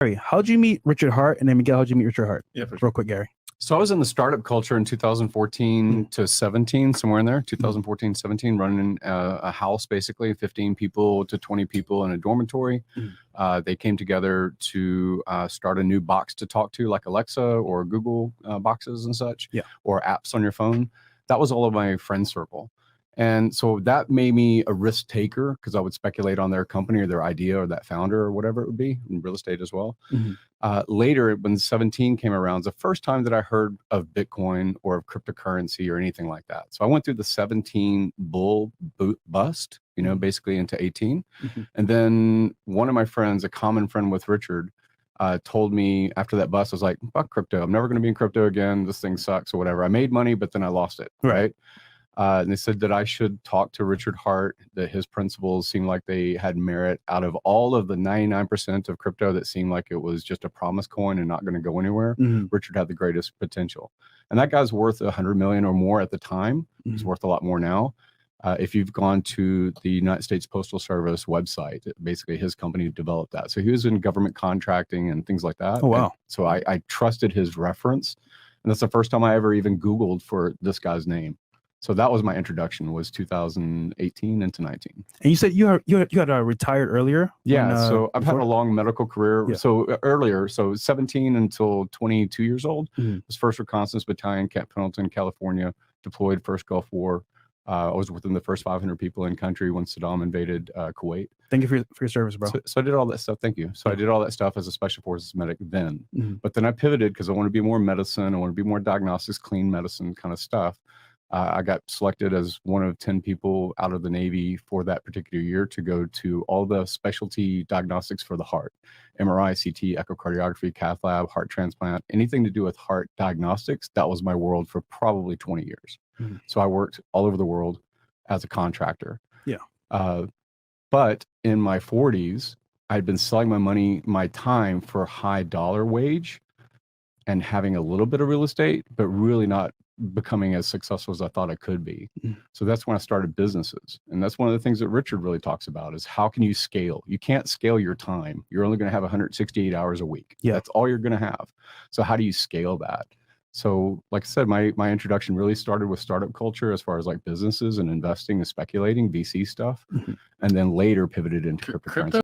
Gary, how'd you meet Richard Hart? And then Miguel, how'd you meet Richard Hart? Yeah, for Real quick, Gary. So I was in the startup culture in 2014 to 17, somewhere in there, 2014, 17, running a house, basically 15 people to 20 people in a dormitory. They came together to start a new box to talk to, like Alexa or Google boxes and such, or apps on your phone. That was all of my friend circle. And so that made me a risk taker because I would speculate on their company or their idea or that founder or whatever it would be, in real estate as well. Later, when 17 came around, it was the first time that I heard of Bitcoin or of cryptocurrency or anything like that. So I went through the 17 bull bust, you know, basically into 18. And then one of my friends, a common friend with Richard, told me after that bust, I was like, fuck crypto. I'm never going to be in crypto again. This thing sucks or whatever. I made money, but then I lost it. Right. And they said that I should talk to Richard Hart, that his principles seemed like they had merit out of all of the 99% of crypto that seemed like it was just a promise coin and not going to go anywhere. Richard had the greatest potential. And that guy's worth 100 million or more at the time. He's worth a lot more now. If you've gone to the United States Postal Service website, basically his company developed that. So he was in government contracting and things like that. Oh, wow. And so I trusted his reference. And that's the first time I ever even Googled for this guy's name. So that was my introduction, was 2018 into 19. And you said you had retired earlier? Yeah, so I've had a long medical career. So earlier, so 17 until 22 years old, was 1st Reconnaissance Battalion, Camp Pendleton, California, deployed first Gulf War. I was within the first 500 people in country when Saddam invaded Kuwait. Thank you for your service, bro. So I did all that stuff. Thank you. So I did all that stuff as a special forces medic then. But then I pivoted because I want to be more medicine. I want to be more diagnostics, clean medicine kind of stuff. I got selected as one of 10 people out of the Navy for that particular year to go to all the specialty diagnostics for the heart, MRI, CT, echocardiography, cath lab, heart transplant, anything to do with heart diagnostics. That was my world for probably 20 years. So I worked all over the world as a contractor. But in my 40s, I'd been selling my time for high dollar wage and having a little bit of real estate, but really not becoming as successful as I thought I could be. So that's when I started businesses. And that's one of the things that Richard really talks about is how can you scale? You can't scale your time. You're only going to have 168 hours a week. That's all you're going to have. So how do you scale that? So like I said, my introduction really started with startup culture as far as like businesses and investing and speculating, VC stuff, and then later pivoted into cryptocurrency.